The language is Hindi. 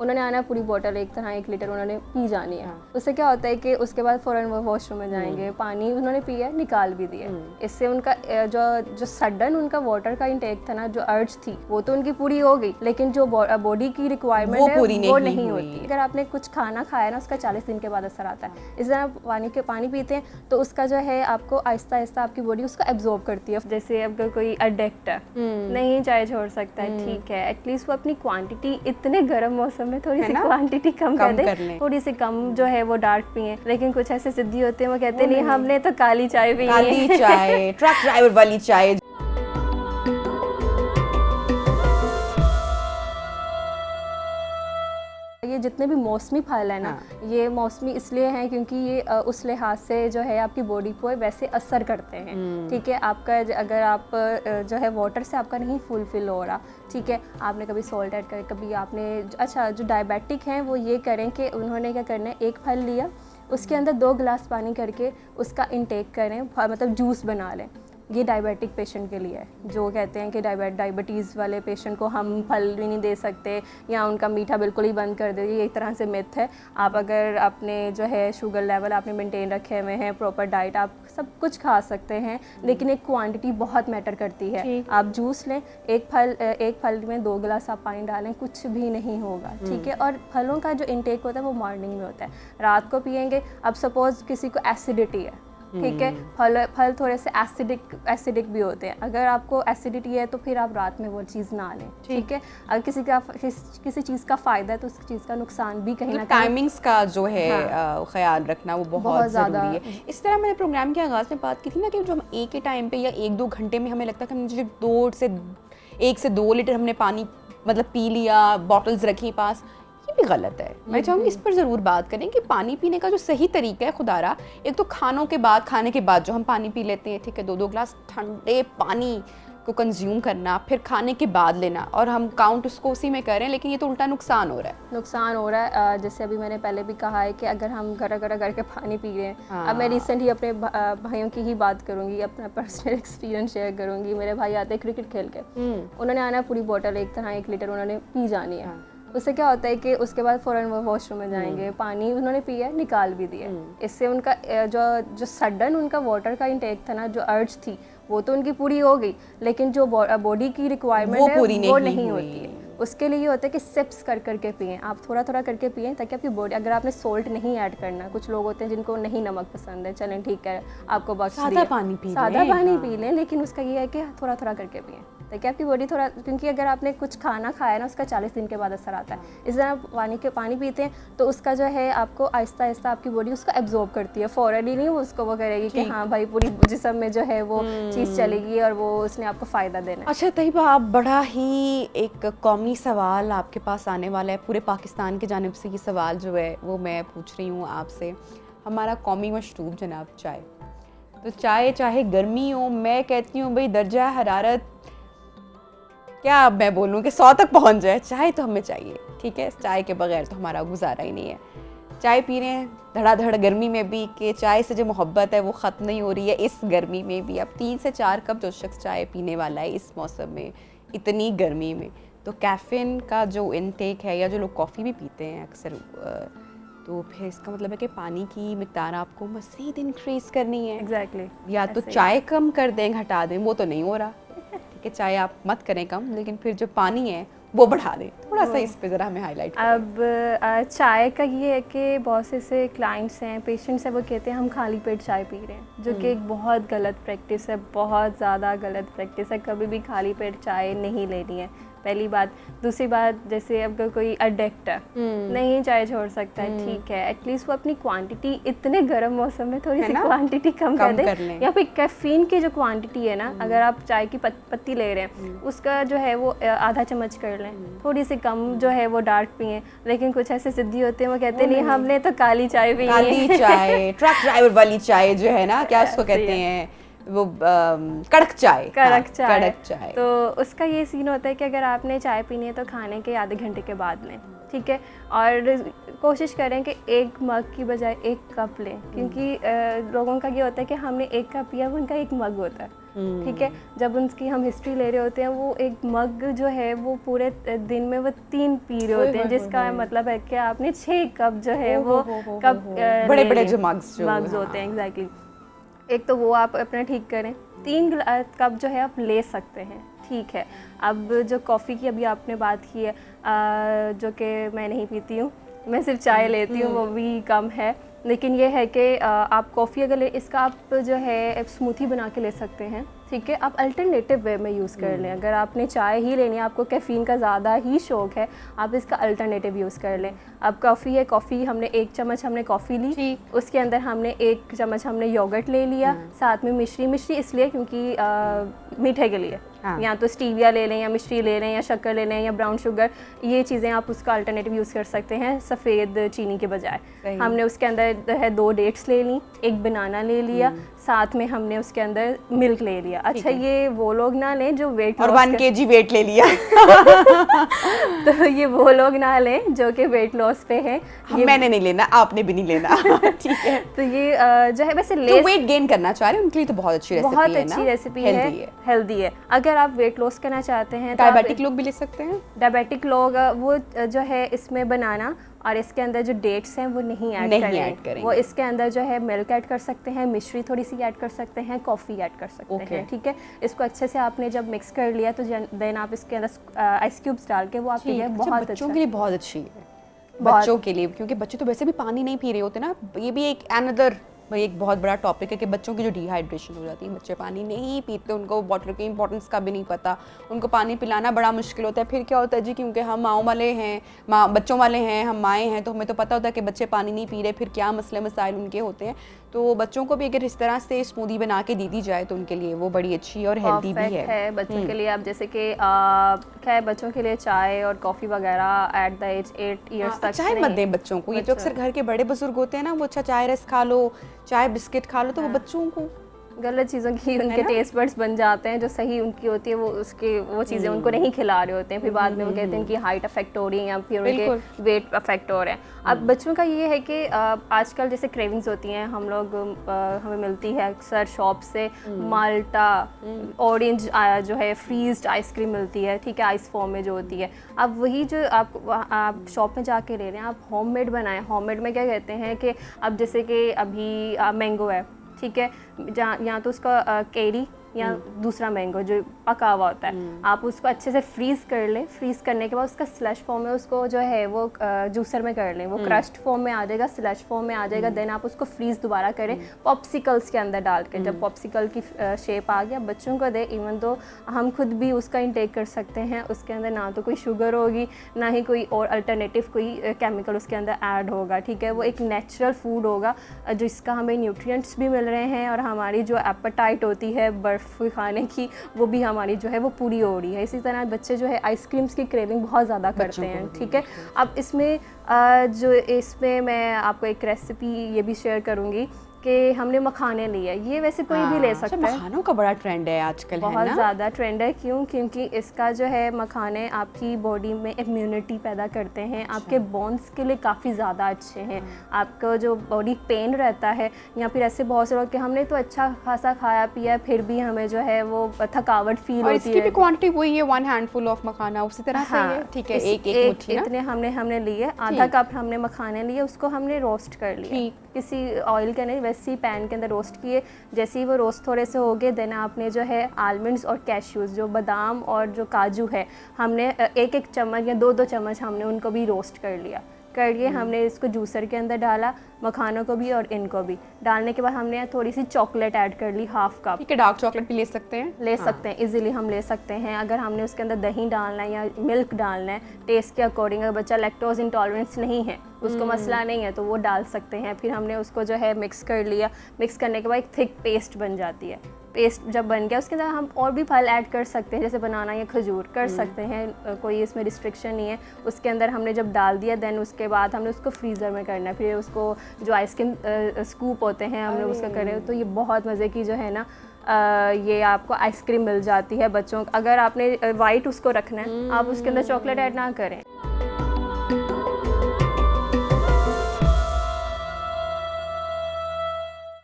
उन्होंने आना पूरी बॉटल 1 लीटर उन्होंने पी जानी है। उससे क्या होता है कि उसके बाद फ़ौरन वो वॉशरूम में जाएंगे, पानी उन्होंने पिया निकाल भी दिया। इससे उनका जो सडन उनका वाटर का इंटेक था ना, जो अर्ज थी वो तो उनकी पूरी हो गई, लेकिन जो बॉडी की रिक्वायरमेंट है वो नहीं होती। अगर आपने कुछ खाना खाया ना, उसका 40 दिन के बाद असर आता है। इस तरह पानी पीते हैं तो उसका जो है आपको आहिस्ता आहिस्ता आपकी बॉडी उसको एब्जॉर्ब करती है। जैसे अगर कोई एडिक्ट है, नहीं चाय छोड़ सकता है, ठीक है, एटलीस्ट वो अपनी क्वांटिटी इतने गर्म मौसम में थोड़ी सी क्वांटिटी कम कर दे, थोड़ी सी कम जो है वो डार्क पिए। लेकिन कुछ ऐसे जिद्दी होते हैं, वो कहते नहीं हमने तो काली चाय पी, काली चाय, ट्रक ड्राइवर वाली चाय। ये जितने भी मौसमी फल है ना, ये मौसमी इसलिए हैं क्योंकि ये उस लिहाज से जो है आपकी बॉडी को वैसे असर करते हैं। ठीक है, आपका अगर आप जो है वाटर से आपका नहीं फुलफिल हो रहा, ठीक है, आपने कभी सॉल्ट ऐड कर, कभी आपने अच्छा जो डायबिटिक हैं वो ये करें कि उन्होंने क्या करना है, एक फल लिया उसके अंदर 2 गिलास पानी करके उसका इंटेक करें, मतलब जूस बना लें। ये डायबिटिक पेशेंट के लिए है, जो कहते हैं कि डायबिटीज़ वाले पेशेंट को हम फल भी नहीं दे सकते या उनका मीठा बिल्कुल ही बंद कर दे, ये एक तरह से मिथ है। आप अगर अपने जो है शुगर लेवल आपने मेंटेन रखे हुए हैं, प्रॉपर डाइट, आप सब कुछ खा सकते हैं, लेकिन एक क्वांटिटी बहुत मैटर करती है। आप जूस लें, एक फल में 2 गिलास आप पानी डालें, कुछ भी नहीं होगा, ठीक है। और फलों का जो इंटेक होता है वो मॉर्निंग में होता है, रात को पियेंगे। अब सपोज किसी को एसिडिटी है, ठीक है, फल थोड़े से एसिडिक भी होते हैं, अगर आपको एसिडिटी है तो फिर आप रात में वो चीज़ ना लें, ठीक है। अगर किसी चीज़ का फ़ायदा है तो उस चीज़ का नुकसान भी कहीं ना कहीं, टाइमिंग्स का जो है ख्याल रखना वो बहुत ज़रूरी है। इस तरह मैंने प्रोग्राम के आगाज़ में बात की थी ना कि जो हम एक ही टाइम पे या 1-2 घंटे में हमें लगता है कि हमने जो 1 से 2 लीटर हमने पानी मतलब पी लिया, बॉटल्स रखी पास, ये भी गलत है। मैं चाहूँगी इस पर ज़रूर बात करें कि पानी पीने का जो सही तरीका है खुदारा, एक तो खाने के बाद जो हम पानी पी लेते हैं, ठीक है, 2-2 गिलास ठंडे पानी को कंज्यूम करना, फिर खाने के बाद लेना, और हम काउंट उसको उसी में करें, लेकिन ये तो उल्टा नुकसान हो रहा है। जैसे अभी मैंने पहले भी कहा है कि अगर हम गरा करके पानी पी रहे हैं, अब मैं रिसेंटली अपने भाइयों की ही बात करूंगी, अपना पर्सनल एक्सपीरियंस शेयर करूंगी। मेरे भाई आते हैं क्रिकेट खेल के, उन्होंने आना पूरी बॉटल 1 लीटर उन्होंने पी जानी है। उससे क्या होता है कि उसके बाद फ़ौरन वो वॉशरूम में जाएंगे, पानी उन्होंने पिया निकाल भी दिया। इससे उनका जो सडन उनका वाटर का इंटेक था ना, जो अर्ज थी वो तो उनकी पूरी हो गई, लेकिन जो बॉडी की रिक्वायरमेंट है वो नहीं होती है। उसके लिए ये होता है कि सिप्स कर करके पिएं, आप थोड़ा थोड़ा करके पिएं, ताकि आपकी बॉडी, अगर आपने सॉल्ट नहीं ऐड करना, कुछ लोग होते हैं जिनको नहीं नमक पसंद है, चलें ठीक है, आपको बख्श दिया, सादा पानी पी लें, लेकिन उसका ये है कि थोड़ा थोड़ा करके पिएं, ताकि आपकी बॉडी थोड़ा, क्योंकि अगर आपने कुछ खाना खाया ना, उसका 40 दिन के बाद असर आता है। इस तरह पानी पीते हैं तो उसका जो है आपको आहिस्ता आहिस्ता आपकी बॉडी उसको एब्जॉर्ब करती है, फ़ौरन ही नहीं उसको वो करेगी कि हाँ भाई पूरी जिस्म में जो है वो चीज़ चलेगी और वो उसने आपको फ़ायदा देना है। अच्छा तैयबा, आप बड़ा ही एक कौमी सवाल आपके पास आने वाला है, पूरे पाकिस्तान की जानिब से ये सवाल जो है वो मैं पूछ रही हूँ आपसे। हमारा कौमी मशरूब जनाब चाय, तो चाय चाहे गर्मी हो, मैं कहती हूँ भाई दर्जा हरारत क्या अब मैं बोलूँ कि 100 तक पहुँच जाए, चाय तो हमें चाहिए, ठीक है। चाय के बगैर तो हमारा गुजारा ही नहीं है। चाय पी रहे हैं धड़ाधड़ गर्मी में भी, कि चाय से जो मोहब्बत है वो ख़त्म नहीं हो रही है इस गर्मी में भी। अब 3 से 4 कप जो शख्स चाय पीने वाला है इस मौसम में, इतनी गर्मी में, तो कैफ़ीन का जो इनटेक है, या जो लोग कॉफ़ी भी पीते हैं अक्सर, तो फिर इसका मतलब है कि पानी की मिकदार आपको मज़ीद इंक्रीज़ करनी है। एग्जैक्टली, या तो चाय कम कर दें, घटा दें, वो तो नहीं हो रहा, ठीक है, चाय आप मत करें कम, लेकिन फिर जो पानी है वो बढ़ा दें। थोड़ा सा इस पे ज़रा हमें हाईलाइट करें। अब चाय का ये है कि बहुत से ऐसे क्लाइंट्स हैं, पेशेंट्स हैं, वो कहते हैं हम खाली पेट चाय पी रहे हैं, जो कि एक बहुत गलत प्रैक्टिस है, बहुत ज़्यादा गलत प्रैक्टिस है। कभी भी खाली पेट चाय नहीं लेनी है, पहली बात। दूसरी बात, जैसे अगर कोई एडिक्ट है, नहीं चाय छोड़ सकता है, ठीक है, एटलीस्ट वो अपनी क्वांटिटी इतने गर्म मौसम में थोड़ी सी क्वांटिटी कम कर दे, या फिर कैफीन की जो क्वांटिटी है ना, अगर आप चाय की पत्ती ले रहे हैं, उसका जो है वो आधा चम्मच कर लें, थोड़ी सी कम जो है वो डार्क पिएं। लेकिन कुछ ऐसे जिद्दी होते हैं, वो कहते नहीं हमने तो काली चाय पी, काली चाय, ट्रक ड्राइवर वाली चाय जो है ना, क्या उसको कहते हैं, वो कड़क चाय। तो उसका ये सीन होता है कि अगर आपने चाय पीनी है तो खाने के आधे घंटे के बाद लें, ठीक है, और कोशिश करें कि 1 मग की बजाय 1 कप लें, क्योंकि लोगों का ये होता है कि हमने 1 कप पिया, वो उनका 1 मग होता है। ठीक है। जब उनकी हम हिस्ट्री ले रहे होते हैं, वो एक मग जो है वो पूरे दिन में वो 3 पी रहे होते हैं, जिसका मतलब है कि आपने 6 कप जो है वो कप बड़े बड़े जो मग्स होते हैं, एग्जैक्टली। एक तो वो आप अपना ठीक करें, 3 कप जो है आप ले सकते हैं, ठीक है। अब जो कॉफ़ी की अभी आपने बात की है, जो कि मैं नहीं पीती हूँ, मैं सिर्फ चाय लेती हूँ, वो भी कम है। लेकिन ये है कि आप कॉफ़ी अगर ले, इसका आप जो है स्मूथी बना के ले सकते हैं, ठीक है। आप अल्टरनेटिव वे में यूज़ कर लें। अगर आपने चाय ही लेनी है, आपको कैफ़ीन का ज़्यादा ही शौक़ है, आप इसका अल्टरनेटिव यूज़ कर लें। अब कॉफ़ी है, कॉफ़ी हमने 1 चम्मच हमने कॉफ़ी ली, उसके अंदर हमने 1 चम्मच हमने योगर्ट ले लिया, साथ में मिश्री इसलिए क्योंकि मीठे के लिए या तो स्टीविया ले लें या मिश्री ले लें या शक्कर ले लें या ब्राउन शुगर, ये चीज़ें आप उसका अल्टरनेटिव यूज़ कर सकते हैं सफ़ेद चीनी के बजाय। हमने उसके अंदर है 2 डेट्स ले ली, 1 बनाना ले लिया, साथ में हमने उसके अंदर मिल्क ले लिया। अच्छा, ये वो लोग ना लें जो वेट और 1 kg वेट ले लिया तो ये वो लोग ना लें जो कि वेट लॉस पे है। मैंने नहीं लेना, आपने भी नहीं लेना ठीक है। तो ये जो है वैसे जो वेट गेन करना चाह रहे हैं उनके लिए तो बहुत अच्छी रेसिपी है, हेल्दी है। अगर आप वेट लॉस करना चाहते हैं, डायबिटिक लोग भी ले सकते हैं। डायबिटिक लोग वो जो है इसमें बनाना और इसके अंदर जो डेट्स हैं वो नहीं ऐड करेंगे, वो इसके अंदर जो है मिल्क ऐड कर सकते हैं, मिश्री थोड़ी सी ऐड कर सकते हैं, कॉफ़ी ऐड कर सकते हैं, ठीक है। इसको अच्छे से आपने जब मिक्स कर लिया तो देन आप इसके अंदर आइस क्यूब्स डाल के वो आपके लिए बहुत बच्चों के लिए बहुत अच्छी है, बच्चों के लिए, क्योंकि बच्चे तो वैसे भी पानी नहीं पी रहे होते ना। ये भी एक अनदर एक बहुत बड़ा टॉपिक है कि बच्चों की जो डिहाइड्रेशन हो जाती है, बच्चे पानी नहीं पीते, उनको वाटर की इंपॉर्टेंस का भी नहीं पता, उनको पानी पिलाना बड़ा मुश्किल होता है। फिर क्या होता है जी, क्योंकि हम माँओं वाले हैं, बच्चों वाले हैं, हम माएँ हैं, तो हमें तो पता होता है कि बच्चे पानी नहीं पी रहे, फिर क्या मसले मसाइल उनके होते हैं। तो बच्चों को भी अगर इस तरह से स्मूदी बना के दी जाए तो उनके लिए वो बड़ी अच्छी और हेल्दी भी है बच्चों के लिए। आप जैसे कि क्या है, बच्चों के लिए चाय और कॉफ़ी वगैरह एट द एज 8 ईयर्स तक चाय मत दें बच्चों को। ये जो अक्सर घर के बड़े बुजुर्ग होते हैं ना, वो अच्छा चाय रस खा लो, चाय बिस्किट खा लो, तो वो बच्चों को गलत चीज़ों की उनके टेस्ट बड्स बन जाते हैं, जो सही उनकी होती है वो चीज़ें उनको नहीं खिला रहे होते हैं। फिर बाद में वो कहते हैं कि हाइट अफेक्ट हो रही है या फिर उनके वेट अफेक्ट हो रहे हैं। अब बच्चों का ये है कि आजकल जैसे क्रेविंग्स होती हैं, हमें मिलती है अक्सर शॉप से माल्टा ऑरेंज जो है फ्रीज्ड आइसक्रीम मिलती है, ठीक है, आइस फॉर्म में जो होती है। अब वही जो आप शॉप में जाके ले रहे हैं, आप होममेड बनाएं। होममेड में क्या कहते हैं कि अब जैसे कि अभी मैंगो है, ठीक है, या तो उसका केरी या दूसरा मैंगो जो पका हुआ होता है, आप उसको अच्छे से फ्रीज़ कर लें। फ्रीज़ करने के बाद उसका स्लश फॉर्म में उसको जो है वो जूसर में कर लें, वो क्रश्ड फॉर्म में आ जाएगा, स्लश फॉर्म में आ जाएगा। देन आप उसको फ्रीज़ दोबारा करें पॉप्सिकल्स के अंदर डाल के। जब पॉप्सिकल की शेप आ गया, बच्चों को दे। इवन तो हम खुद भी उसका इंटेक कर सकते हैं, उसके अंदर ना तो कोई शुगर होगी, ना ही कोई और अल्टरनेटिव कोई केमिकल उसके अंदर ऐड होगा, ठीक है। वो एक नेचुरल फूड होगा जिसका हमें न्यूट्रिएंट्स भी मिल रहे हैं और हमारी जो एपेटाइट होती है बर्फ़ खाने की, वो भी हमारी जो है वो पूरी हो रही है। इसी तरह बच्चे जो है आइसक्रीम्स की क्रेविंग बहुत ज़्यादा करते हैं, ठीक है। अब इसमें मैं आपको एक रेसिपी ये भी शेयर करूँगी कि हमने मखाने लिए। ये वैसे कोई भी ले सकता है, मखानों का बड़ा ट्रेंड है आजकल, बहुत ज़्यादा ट्रेंड है। क्यों? क्योंकि इसका जो है मखाने आपकी बॉडी में इम्यूनिटी पैदा करते हैं, आपके बोन्स के लिए काफ़ी ज़्यादा अच्छे हैं। आपका जो बॉडी पेन रहता है या फिर ऐसे बहुत से लोग कि हमने तो अच्छा खासा खाया पिया फिर भी हमें जो है वो थकावट फील होती है। इसकी भी क्वांटिटी वही है, 1 हैंडफुल ऑफ मखाना, उसी तरह से है, ठीक है। एक इतने हमने लिए, आधा कप हमने मखाने लिए, उसको हमने रोस्ट कर लिया, किसी ऑयल के नहीं, वैसे पैन के अंदर रोस्ट किए। जैसे ही वो रोस्ट थोड़े से हो गए, देन आपने जो है आलमंड्स और कैश्यूज़, जो बादाम और जो काजू है, हमने 1-1 चम्मच या 2-2 चम्मच हमने उनको भी रोस्ट कर लिया। करके हमने इसको जूसर के अंदर डाला, मखानों को भी और इनको भी। डालने के बाद हमने थोड़ी सी चॉकलेट ऐड कर ली, हाफ कप। ठीक है, डार्क चॉकलेट भी ले सकते हैं, सकते हैं, इजीली हम ले सकते हैं। अगर हमने उसके अंदर दही डालना है या मिल्क डालना है टेस्ट के अकॉर्डिंग, अगर बच्चा लैक्टोज इंटॉलरेंस नहीं है, उसको मसला नहीं है, तो वो डाल सकते हैं। फिर हमने उसको जो है मिक्स कर लिया। मिक्स करने के बाद एक थिक पेस्ट बन जाती है। पेस्ट जब बन गया, उसके अंदर हम और भी फल ऐड कर सकते हैं, जैसे बनाना या खजूर कर सकते हैं, कोई इसमें रिस्ट्रिक्शन नहीं है। उसके अंदर हमने जब डाल दिया, देन उसके बाद हमने उसको फ्रीज़र में करना है। फिर उसको जो आइसक्रीम स्कूप होते हैं हमने उसका करें, तो ये बहुत मज़े की जो है ना ये आपको आइसक्रीम मिल जाती है बच्चों। अगर आपने वाइट उसको रखना है, आप उसके अंदर चॉकलेट ऐड ना करें।